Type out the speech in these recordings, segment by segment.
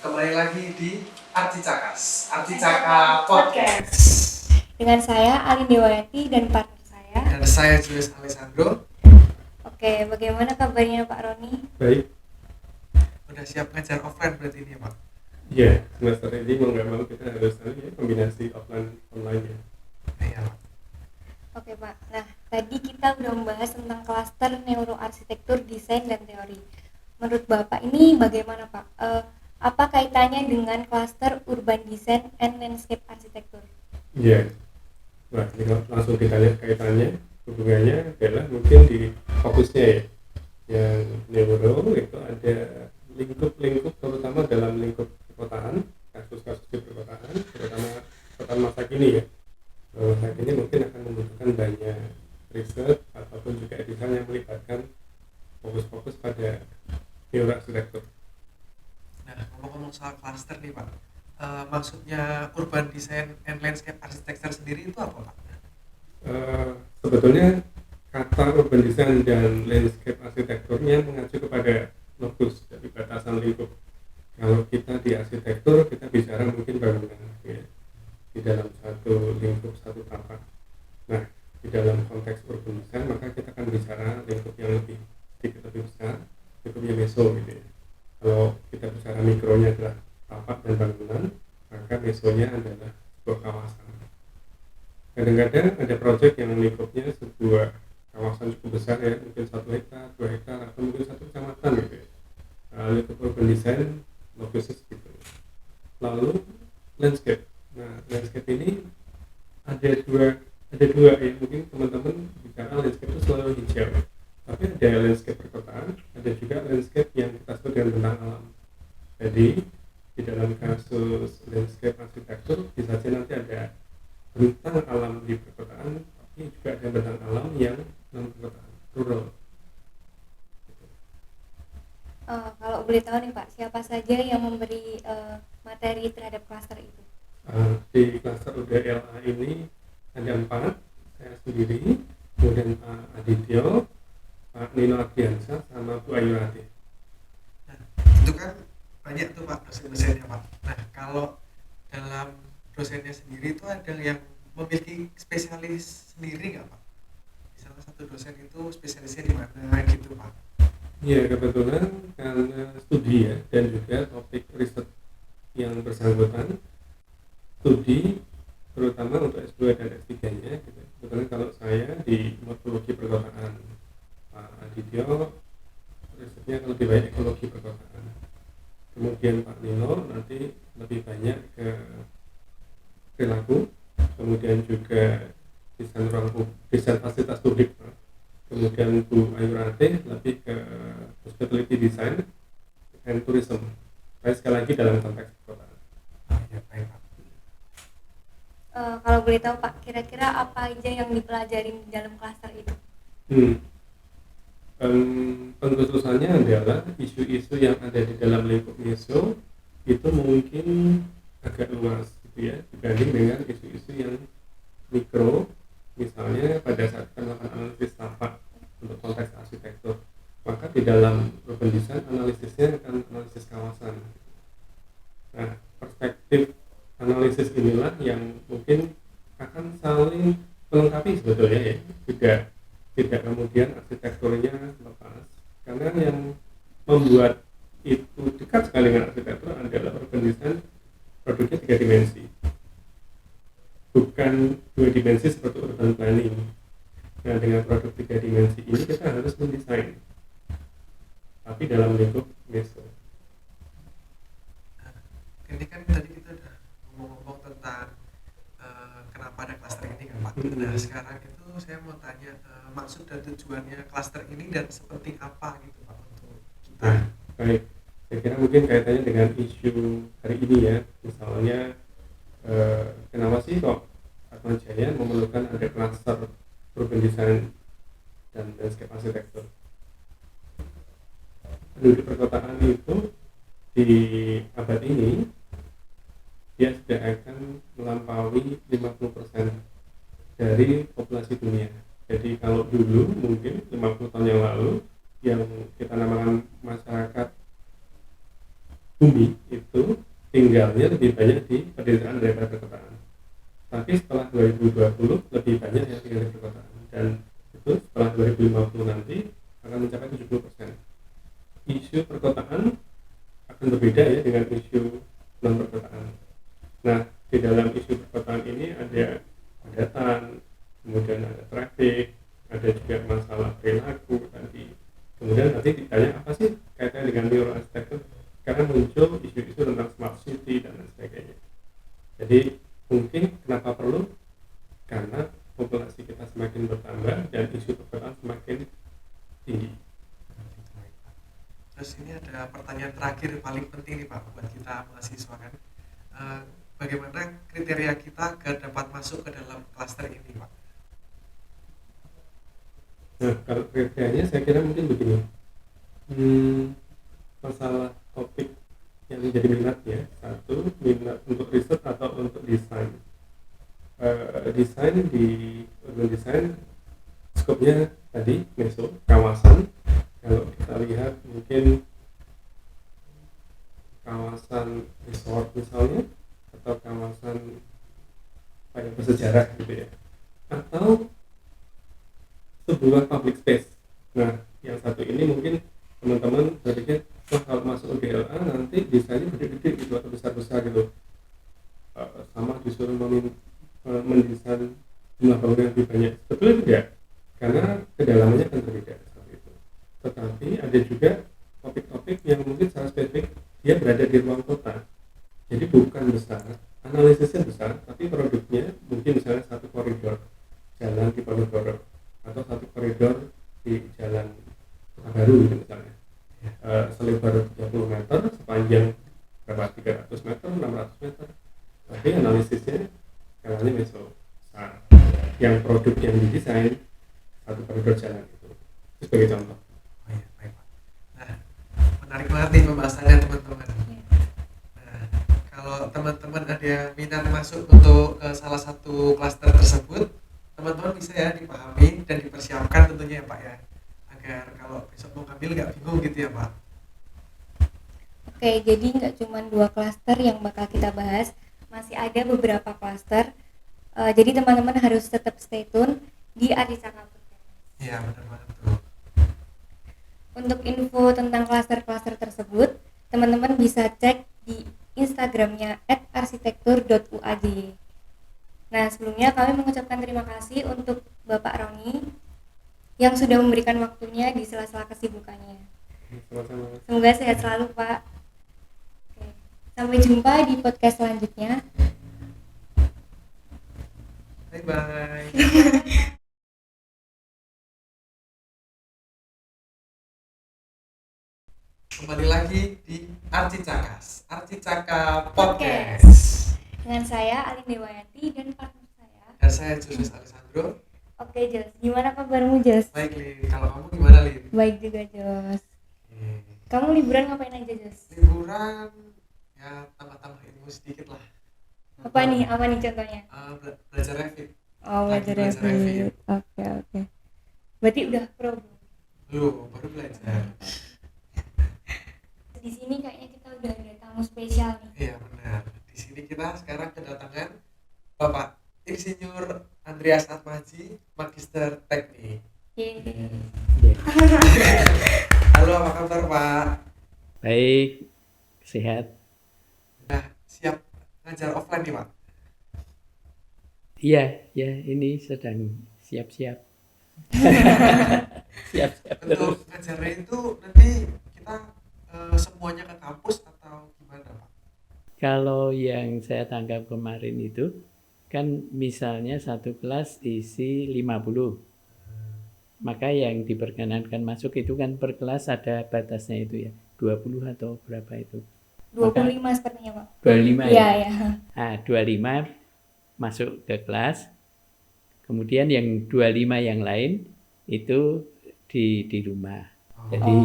Kembali lagi di Arti Caka Podcast. Dengan saya Alin Dewayati dan partner saya. Dan saya Julius Alessandro. Oke, bagaimana kabarnya Pak Roni? Baik. Udah siap ngajar offline berarti ini ya Pak? Iya, semester ini mau nggak mau kita harus kombinasi offline online ya. Iya Pak. Oke Pak, nah tadi kita udah membahas tentang klaster neuroarsitektur, desain, dan teori. Menurut Bapak ini bagaimana Pak? Apa kaitannya dengan klaster urban design and landscape arsitektur? Iya. Nah, ini kalau langsung kita lihat kaitannya, hubungannya adalah mungkin di fokusnya ya. Yang neuro itu ada lingkup-lingkup, terutama dalam lingkup perkotaan, kasus-kasus di perkotaan, terutama perkotaan masa kini ya. Masa kini mungkin akan membutuhkan banyak riset ataupun juga desain yang melibatkan fokus-fokus pada neuroarsitektur. Nah, ngomong-ngomong soal cluster nih Pak, maksudnya urban design and landscape architecture sendiri itu apa Pak? Sebetulnya kata urban design dan landscape arsitekturnya mengacu kepada locus dari batasan lingkup. Kalau kita di arsitektur, kita bicara mungkin bangunan ya, di dalam satu lingkup, satu tapak. Nah, di dalam konteks urban design maka kita akan bicara lingkup yang sedikit lebih besar, lingkupnya meso gitu ya. Kalau kita bicara mikronya adalah tapak dan bangunan, maka mesonya adalah sebuah kawasan. Kadang-kadang ada proyek yang lingkupnya sebuah kawasan cukup besar ya, mungkin 1 hektar, 2 hektar, atau mungkin 1 kecamatan gitu ya. Lingkup urban design lokusnya segitu. Lalu landscape. Nah, landscape ini ada dua ya, mungkin teman-teman bicara landscape itu selalu hijau. Tapi ada landscape perkotaan, ada juga landscape yang kita sebut dengan bentang alam. Jadi di dalam kasus landscape arsitektur bisa saja nanti ada bentang alam di perkotaan, tapi juga ada bentang alam yang non perkotaan, rural. Kalau boleh tahu nih Pak, siapa saja yang memberi materi terhadap klaster itu? Di klaster UDLA ini ada 4, saya sendiri, kemudian Pak Adityo, Pak Nino Ardiansyah, sama Bu Ayu Ratih. Nah, itu kan banyak tuh Pak dosen-dosennya Pak. Nah, kalau dalam dosennya sendiri itu ada yang memiliki spesialis sendiri nggak Pak? Misalnya satu dosen itu spesialisnya di mana gitu Pak? Ya, kebetulan karena studi ya, dan juga topik riset yang bersangkutan, studi terutama untuk S2 dan S3-nya gitu. Kebetulan kalau saya di morfologi perkotaan, Pak Adityo risetnya lebih banyak ekologi perkotaan. Kemudian Pak Nino nanti lebih banyak ke perilaku, kemudian juga desain ruang, desain fasilitas publik. Kemudian Bu Ayu Ratih lebih ke hospitality design and tourism. Baik, sekali lagi dalam konteks perkotaan. Ya, baik Pak. Kalau boleh tahu Pak, kira-kira apa aja yang dipelajari di dalam klaster itu? Pengkhususannya adalah isu-isu yang ada di dalam lingkup meso itu mungkin agak luas gitu ya, dibanding dengan isu-isu yang mikro. Misalnya pada saat kita melakukan analisis tapak untuk konteks arsitektur, maka di dalam urban design analisisnya akan analisis kawasan. Nah, perspektif analisis inilah yang mungkin akan saling melengkapi sebetulnya ya, tidak kemudian arsitekturnya lepas, karena yang membuat itu dekat sekali dengan arsitektur adalah urban design produknya 3 dimensi, bukan 2 dimensi seperti urban planning. Nah, dengan produk 3 dimensi ini kita harus mendesain, tapi dalam lingkup meso. Ini kan tadi kita udah ngomong-ngomong tentang kenapa ada klaster ini kan Pak. Nah, sekarang itu saya mau tanya maksud dan tujuannya klaster ini dan seperti apa gitu Pak untuk kita. Nah, baik. Saya kira mungkin kaitannya dengan isu hari ini ya. Misalnya kenapa sih kok Atma Jaya memerlukan ada klaster urban design dan landscape arsitektur? Penduduk perkotaan itu di abad ini dia sudah akan melampaui 50% dari populasi dunia. Jadi kalau dulu mungkin 50 tahun yang lalu yang kita namakan masyarakat bumi itu tinggalnya lebih banyak di pedesaan daripada perkotaan. Tapi setelah 2020 lebih banyak yang tinggal di perkotaan, dan itu setelah 2050 nanti akan mencapai 70%. Isu perkotaan akan berbeda ya dengan isu non perkotaan. Nah, di dalam isu perkotaan ini ada padatan, kemudian ada traffic, ada juga masalah perilaku tadi. Kemudian nanti ditanya apa sih kaitannya dengan neuroarsitektur, karena muncul isu-isu tentang smart city dan lain sebagainya. Jadi mungkin kenapa perlu, karena populasi kita semakin bertambah dan isu perkotaan semakin tinggi. Terus ini ada pertanyaan terakhir paling penting nih Pak buat kita mahasiswa kan. Bagaimana kriteria kita agar dapat masuk ke dalam klaster ini Pak? Nah, kalau kriterianya saya kira mungkin begini. Masalah topik yang menjadi minatnya, satu, minat untuk riset atau untuk desain. Desain di urban design skopnya tadi meso, kawasan. Kalau kita lihat mungkin kawasan resort misalnya, atau kawasan yang bersejarah gitu ya, atau sebuah public space. Nah, yang satu ini mungkin teman-teman berpikir, wah kalau masuk UGLA nanti desainnya gede-gede gitu atau besar-besar gitu, sama disuruh mendesain jumlah bangunan yang lebih banyak. Sebetulnya tidak, karena kedalamannya akan berbeda seperti itu. Tetapi ada juga topik-topik yang mungkin secara spesifik dia berada di ruang kota, jadi bukan besar, analisisnya besar, tapi produknya mungkin misalnya satu koridor jalan di Ponorogo atau satu koridor di jalan Kota Baru gitu misalnya, selebar 30 meter, sepanjang berapa, 300 meter, 600 meter, tapi analisisnya skalanya meso besar, yang produk yang didesain satu koridor jalan itu sebagai contoh. Oh iya, baik Pak. Nah, menarik banget nih pembahasannya teman-teman. Nah, kalau teman-teman ada yang minat masuk untuk ke salah satu klaster tersebut, teman-teman bisa ya dipahami dan dipersiapkan tentunya ya Pak ya, agar kalau besok mau ngambil nggak bingung gitu ya Pak. Oke, jadi nggak cuma 2 klaster yang bakal kita bahas, masih ada beberapa klaster. Jadi teman-teman harus tetap stay tune di Arcicaka Podcast. Iya benar banget tuh. Untuk info tentang klaster-klaster tersebut, teman-teman bisa cek di Instagramnya @arsitektur.uaj. Nah, sebelumnya kami mengucapkan terima kasih untuk Bapak Roni yang sudah memberikan waktunya di sela-sela kesibukannya. Sama-sama. Semoga sehat selalu, Pak. Oke. Sampai jumpa di podcast selanjutnya. Bye-bye. Kembali lagi di Arcicaka Podcast. Dengan saya Alin Dewayati dan partner saya. Dan saya Julius Alessandro. Oke, Jos. Gimana kabarmu, Jos? Baik Lin, kalau kamu gimana Lin? Baik juga, Jos. Kamu liburan ngapain aja, Jos? Liburan ya tambah-tambah ilmu sedikit lah. Apa nih contohnya? Belajar Revit. Oh, Lagi belajar belajar Revit. Oke. Berarti udah pro belum? Belum, baru belajar. Di sini kayaknya kita udah ada tamu spesial nih. Iya benar. Di sini kita sekarang kedatangan Bapak Insinyur Andreas Atmaji, Magister Teknik. Yeay. Halo, apa kabar Pak? Baik, sehat. Nah, siap ngajar offline nih Pak? Iya, ya ini sedang siap-siap. Siap-siap terus. Untuk ngajarnya itu nanti kita semuanya ke kampus atau gimana Pak? Kalau yang saya tangkap kemarin itu, kan misalnya satu kelas isi 50. Maka yang diperkenankan masuk itu kan per kelas ada batasnya itu ya, 20 atau berapa itu? 25 sepertinya, Pak. 25 Iya, ya? ya. Nah, 25 masuk ke kelas. Kemudian yang 25 yang lain itu di rumah. Jadi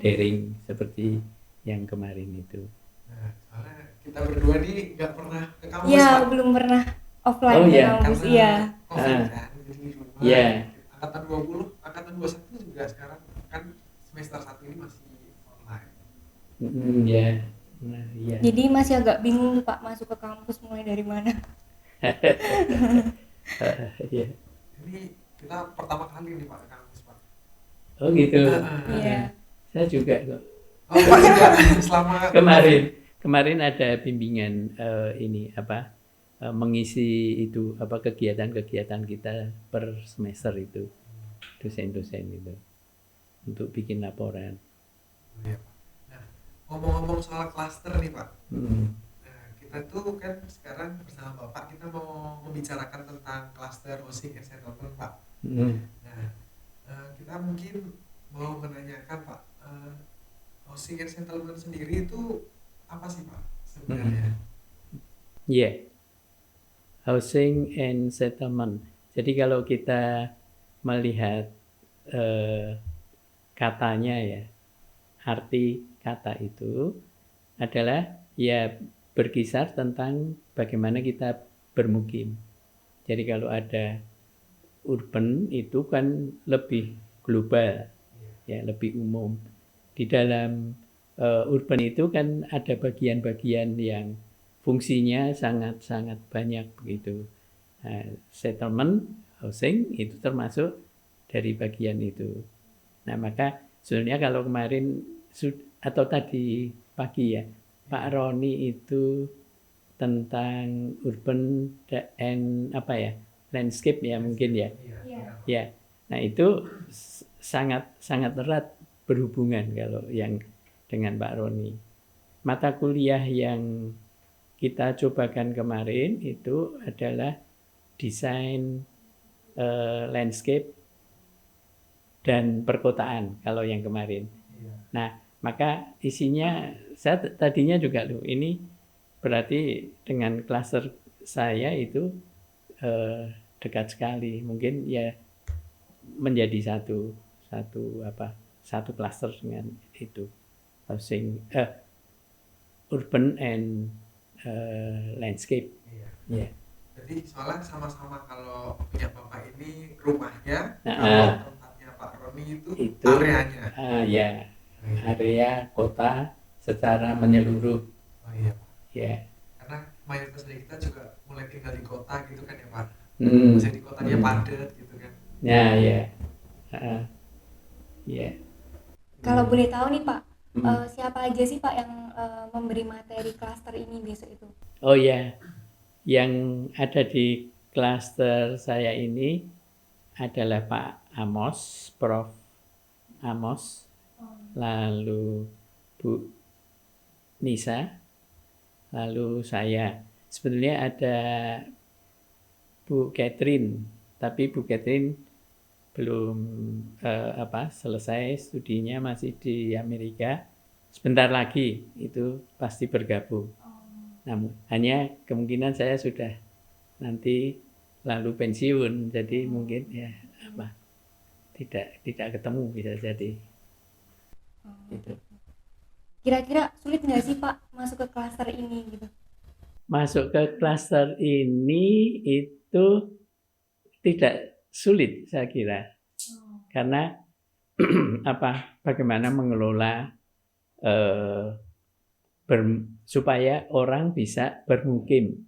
daring seperti yang kemarin itu. Nah, soalnya kita berdua nih nggak pernah ke kampus Iya, Pak. belum pernah offline Oh, ke iya. kampus. Karena Iya. COVID Ah. kan, jadi di rumah. Iya. Angkatan 20, angkatan 21 juga sekarang kan semester 1 ini masih online. Ya. Nah, Iya. Jadi masih agak bingung Pak masuk ke kampus mulai dari mana. Iya. Ini kita pertama kali nih Pak ke kampus Pak. Oh gitu. Iya. Saya juga kok. Oh Pak juga selama Kemarin ada bimbingan ini apa mengisi itu apa kegiatan-kegiatan kita per semester itu dosen-dosen itu untuk bikin laporan. Iya, Pak. Nah, ngomong-ngomong soal klaster nih Pak. Nah, kita tuh kan sekarang bersama Bapak kita mau membicarakan tentang klaster housing and settlement Pak. Nah, kita mungkin mau menanyakan Pak, housing and settlement sendiri itu apa sih Pak sebenarnya? Yeah. Housing and settlement. Jadi kalau kita melihat katanya ya, arti kata itu adalah ya berkisar tentang bagaimana kita bermukim. Jadi kalau ada urban itu kan lebih global, ya lebih umum. Di dalam urban itu kan ada bagian-bagian yang fungsinya sangat-sangat banyak begitu. Settlement, housing itu termasuk dari bagian itu. Nah maka sebenarnya kalau kemarin atau tadi pagi ya Pak Roni itu tentang urban and apa ya landscape ya mungkin ya. Ya. Nah itu sangat erat berhubungan kalau yang dengan Pak Roni. Mata kuliah yang kita cobakan kemarin itu adalah desain landscape dan perkotaan kalau yang kemarin. Nah, maka isinya saya tadinya juga ini berarti dengan klaster saya itu dekat sekali. Mungkin ya menjadi satu klaster dengan itu housing urban and landscape. Iya. Jadi soalnya sama-sama kalau punya Bapak ini rumahnya, kalau tempatnya Pak Roni itu areanya. Ya, area kota secara menyeluruh. Oh iya Pak. Ya. Karena mayoritas dari kita juga mulai tinggal di kota gitu kan ya Pak. Jadi kotanya padat gitu kan. Ya, ya. Ya. Kalau boleh tahu nih Pak, siapa aja sih Pak yang memberi materi klaster ini besok itu? Oh ya, yang ada di klaster saya ini adalah Pak Amos, Prof. Amos, lalu Bu Nisa, lalu saya. Sebetulnya ada Bu Catherine, tapi Bu Catherine belum selesai studinya, masih di Amerika. Sebentar lagi itu pasti bergabung. Namun hanya kemungkinan saya sudah nanti lalu pensiun, jadi mungkin ya tidak ketemu bisa jadi. Gitu. Kira-kira sulit nggak sih Pak masuk ke klaster ini gitu? Masuk ke klaster ini itu tidak sulit saya kira, karena bagaimana mengelola supaya orang bisa bermukim.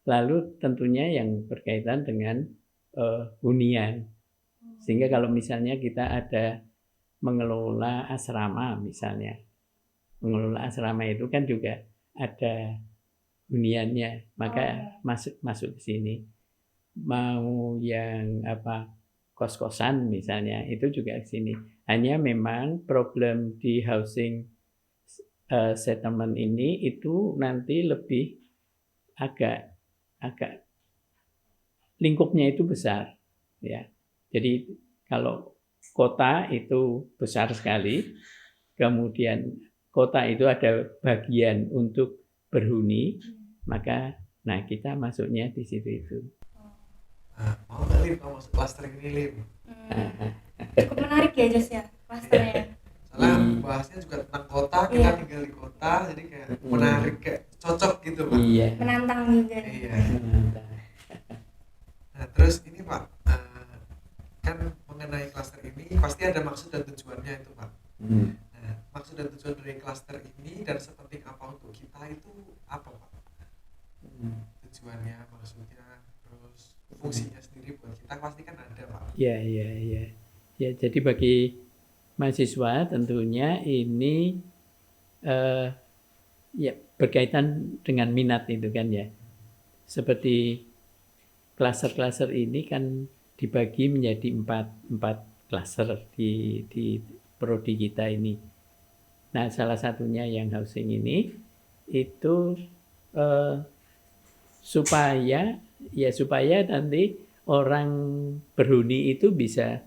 Lalu tentunya yang berkaitan dengan hunian. Sehingga kalau misalnya kita ada mengelola asrama misalnya. Mengelola asrama itu kan juga ada huniannya, maka masuk ke sini. Mau yang kos-kosan misalnya itu juga ke sini. Hanya memang problem di housing settlement ini itu nanti lebih agak lingkupnya itu besar ya. Jadi kalau kota itu besar sekali, kemudian kota itu ada bagian untuk berhuni, maka kita masuknya di situ itu. Mau nggak Lim kalau masuk klaster ini Lim? Cukup menarik ya Jos ya klasternya. Soalnya bahasnya juga tentang kota, kita tinggal di kota, jadi kayak menarik, kayak cocok gitu Pak. Iya. Menantang juga. Iya. Nah terus ini Pak, kan mengenai klaster ini pasti ada maksud dan tujuannya itu Pak. Nah maksud dan tujuan dari klaster ini dan sepenting apa untuk kita itu apa Pak? Tujuannya, maksudnya, terus fungsinya sendiri buat kita pasti kan ada Pak. Ya, ya, ya. Ya, jadi bagi mahasiswa tentunya ini ya berkaitan dengan minat itu kan ya. Seperti klaser-klaser ini kan dibagi menjadi empat klaser di prodi kita ini. Nah, salah satunya yang housing ini itu supaya nanti orang berhuni itu bisa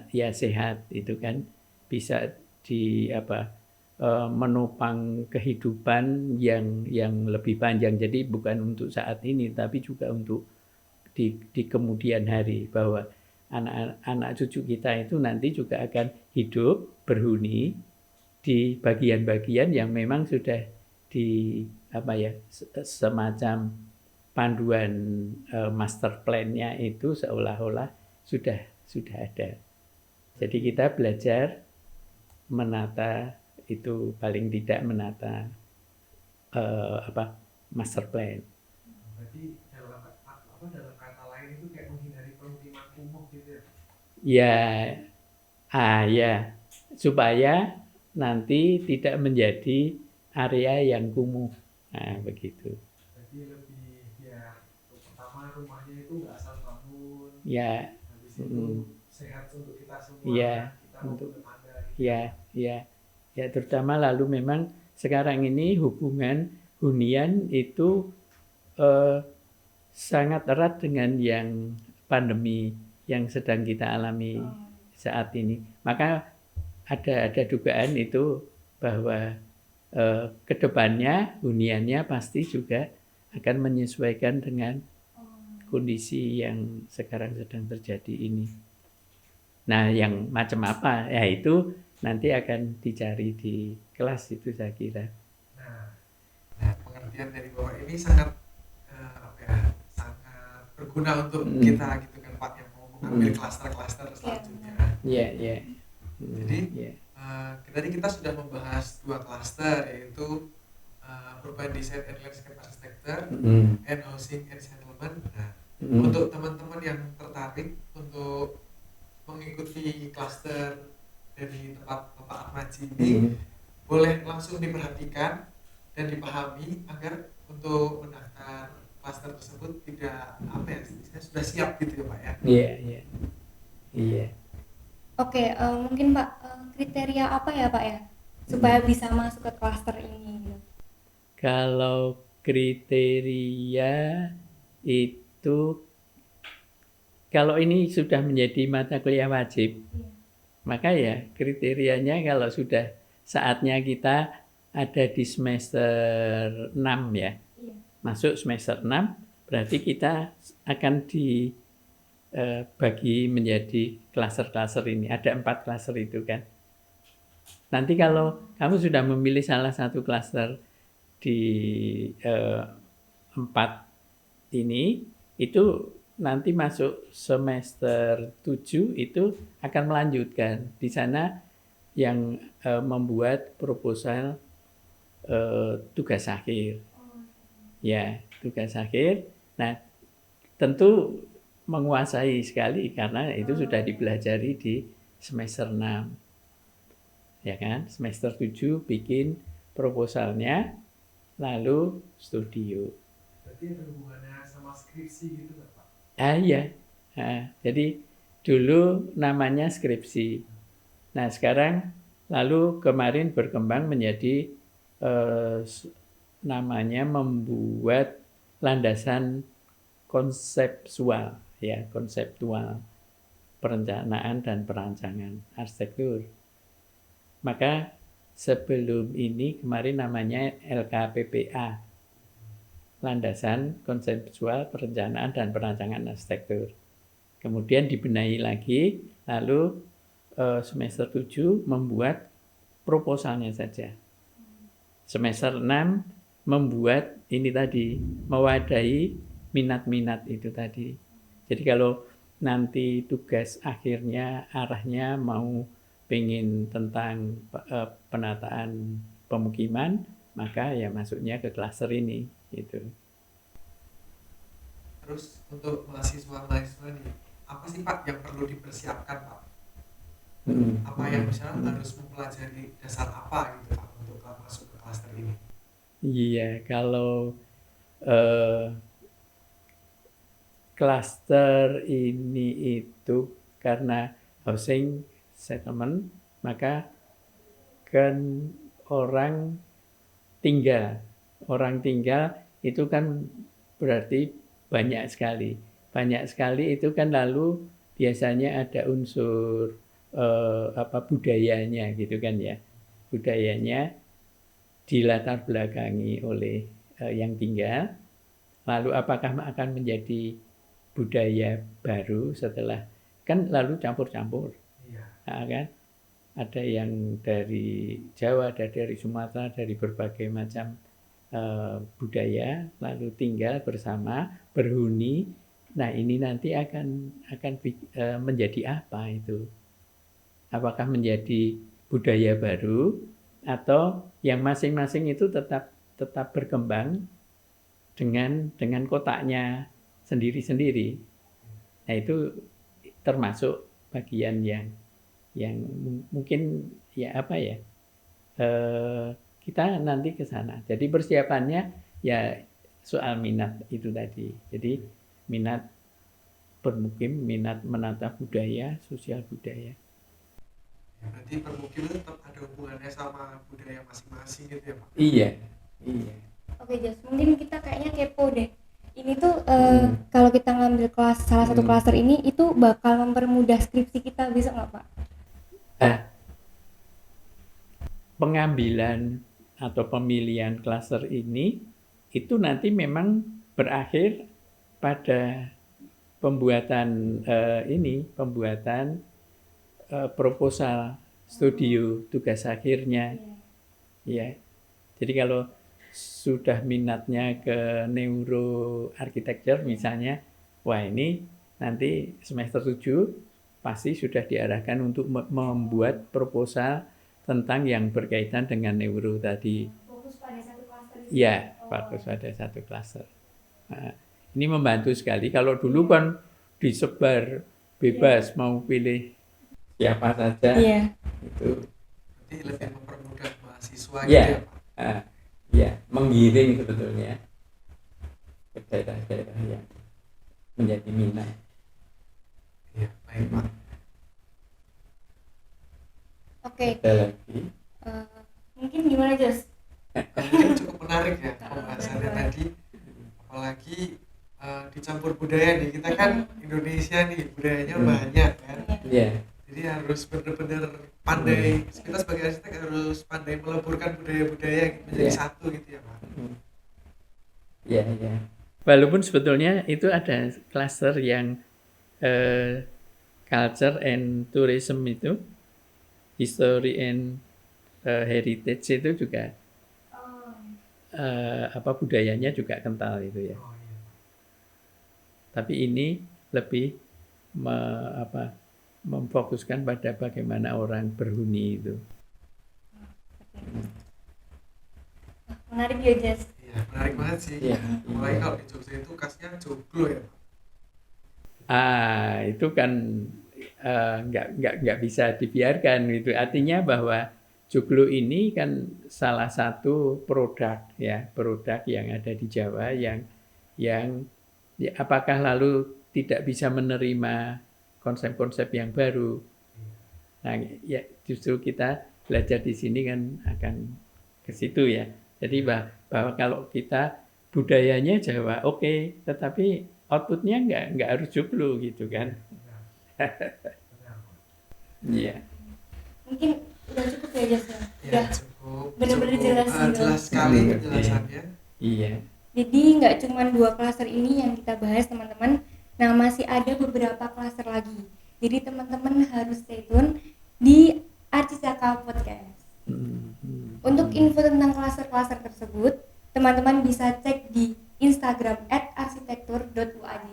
ya sehat itu kan, bisa menopang kehidupan yang lebih panjang. Jadi bukan untuk saat ini tapi juga untuk di kemudian hari, bahwa anak cucu kita itu nanti juga akan hidup berhuni di bagian-bagian yang memang sudah di semacam panduan master plan-nya itu seolah-olah sudah ada. Jadi kita belajar menata itu, paling tidak menata master plan. Berarti dalam kata lain itu kayak menghindari pemukiman kumuh gitu ya. Ya, supaya nanti tidak menjadi area yang kumuh. Nah, begitu. Jadi lebih ya, pertama rumahnya itu nggak asal bangun. Ya. Habis itu sehat untuk kita semua. Ya, kita untuk tetangga. Ya, terutama lalu memang sekarang ini hubungan hunian itu sangat erat dengan yang pandemi yang sedang kita alami saat ini. Maka ada dugaan itu bahwa kedepannya huniannya pasti juga akan menyesuaikan dengan kondisi yang sekarang sedang terjadi ini. Nah, yang macam apa? Ya itu nanti akan dicari di kelas itu saya kira. Nah, pengertian dari Bapak ini sangat sangat berguna untuk kita gitu kan Pak, yang mau mengambil klaster-klaster selanjutnya. Iya. Jadi tadi kita sudah membahas 2 klaster, yaitu urban design and landscape architecture and housing and settlement. Nah, untuk teman-teman yang tertarik untuk mengikuti klaster dari tempat Bapak Atmaji ini, boleh langsung diperhatikan dan dipahami agar untuk mendaftar klaster tersebut tidak sudah siap gitu ya Pak ya. Iya. Oke, mungkin Pak, kriteria apa ya Pak ya supaya bisa masuk ke klaster ini gitu? Kalau kriteria itu, kalau ini sudah menjadi mata kuliah wajib, maka ya kriterianya kalau sudah saatnya kita ada di semester 6 ya, masuk semester 6, berarti kita akan dibagi menjadi klaser-klaser ini. Ada 4 klaser itu kan. Nanti kalau kamu sudah memilih salah satu klaser di 4 ini, itu nanti masuk semester 7 itu akan melanjutkan. Di sana yang membuat proposal tugas akhir. Ya, tugas akhir. Nah, tentu menguasai sekali karena itu sudah dipelajari di semester 6. Ya kan? Semester 7 bikin proposalnya, lalu studio. Berarti ada hubungannya sama skripsi gitu nggak Pak? Iya. Jadi dulu namanya skripsi. Nah, sekarang lalu kemarin berkembang menjadi namanya membuat landasan konseptual, ya, konseptual perencanaan dan perancangan arsitektur. Maka sebelum ini kemarin namanya LKPPA, landasan konseptual perencanaan dan perancangan arsitektur. Kemudian dibenahi lagi, lalu semester 7 membuat proposalnya saja. Semester 6 membuat ini tadi, mewadahi minat-minat itu tadi. Jadi kalau nanti tugas akhirnya arahnya mau pengen tentang penataan pemukiman, maka ya masuknya ke klaster ini gitu. Terus untuk mahasiswa nih, apa sih Pak yang perlu dipersiapkan Pak? Apa yang misalnya harus mempelajari dasar apa gitu Pak untuk masuk ke klaster ini? Iya, kalau klaster ini itu karena housing settlement, maka kan orang tinggal itu kan berarti banyak sekali itu kan, lalu biasanya ada unsur budayanya gitu kan ya, budayanya dilatar belakangi oleh yang tinggal, lalu apakah akan menjadi budaya baru setelah, kan lalu campur-campur. Iya. Nah, kan ada yang dari Jawa, ada dari Sumatera, dari berbagai macam budaya, lalu tinggal bersama, berhuni. Nah, ini nanti akan menjadi apa itu? Apakah menjadi budaya baru atau yang masing-masing itu tetap berkembang dengan kotaknya sendiri-sendiri. Nah, itu termasuk bagian yang mungkin ya kita nanti ke sana. Jadi persiapannya ya soal minat itu tadi. Jadi minat bermukim, minat menata budaya, sosial budaya. Ya, berarti permukiman tetap ada hubungannya sama budaya masing-masing gitu ya Pak? Iya. Oke Jas, mungkin kita kayaknya kepo deh. Ini tuh kalau kita ngambil salah satu klaster ini itu bakal mempermudah skripsi kita, bisa nggak Pak? Pengambilan atau pemilihan klaster ini itu nanti memang berakhir pada pembuatan proposal studio tugas akhirnya. Ya. Jadi kalau sudah minatnya ke neuroarchitecture misalnya, wah ini nanti semester 7 pasti sudah diarahkan untuk membuat proposal tentang yang berkaitan dengan neuro tadi. Fokus pada satu klaster. Ya, fokus pada satu klaster. Nah, ini membantu sekali. Kalau dulu kan disebar bebas, mau pilih siapa saja. Iya. Itu. Berarti lebih mempermudah mahasiswa Ya. gitu ya Pak? Ya, menggiring sebetulnya ke daerah-daerah yang menjadi minat. Iya, baik Pak. Oke. Ada lagi. Mungkin gimana Jas? Mungkin cukup menarik ya pembahasannya tadi, apalagi dicampur budaya nih, kita kan Indonesia nih, budayanya banyak kan. Iya. Jadi harus benar-benar pandai, kita sebagai arsitek harus pandai meleburkan budaya-budaya menjadi satu gitu ya Pak. Iya. Walaupun sebetulnya itu ada klaster yang culture and tourism itu, history and heritage itu juga budayanya juga kental itu ya. Oh iya. Tapi ini lebih memfokuskan pada bagaimana orang berhuni itu. Menarik ya Jas. Iya, menarik banget sih. Iya. Mulai kalau di Jogja itu khasnya joglo ya Pak. Itu kan nggak bisa dibiarkan gitu. Artinya bahwa joglo ini kan salah satu produk yang ada di Jawa yang ya, apakah lalu tidak bisa menerima konsep-konsep yang baru. Nah, ya justru kita belajar di sini kan akan ke situ ya. Jadi bahwa kalau kita budayanya Jawa, oke, tetapi outputnya nggak harus joglo gitu kan. Iya. Mungkin udah cukup ya Jas ya? Ya, cukup. Benar-benar cukup, jelas gitu. jelas sekali penjelasannya. Iya. Jadi nggak cuma 2 klaster ini yang kita bahas teman-teman. Nah, masih ada beberapa klaster lagi. Jadi teman-teman harus stay tune di Arcisaka Podcast. Untuk info tentang klaster-klaster tersebut, teman-teman bisa cek di Instagram @arsitektur.uaj.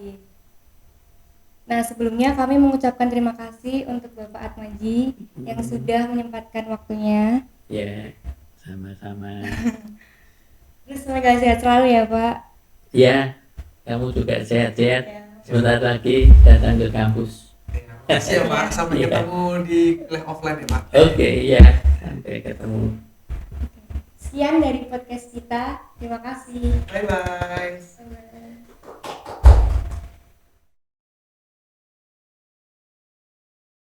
Nah, sebelumnya kami mengucapkan terima kasih untuk Bapak Atmaji yang sudah menyempatkan waktunya. Ya, sama-sama. Terus semoga sehat selalu ya, Pak. Ya, kamu juga sehat-sehat. Ya. Sebentar lagi datang ke kampus. Terima kasih ya Pak, sampai Iya. ketemu di kuliah offline ya Pak. Oke, ya, sampai ketemu. Sekian dari podcast kita. Terima kasih. Bye bye.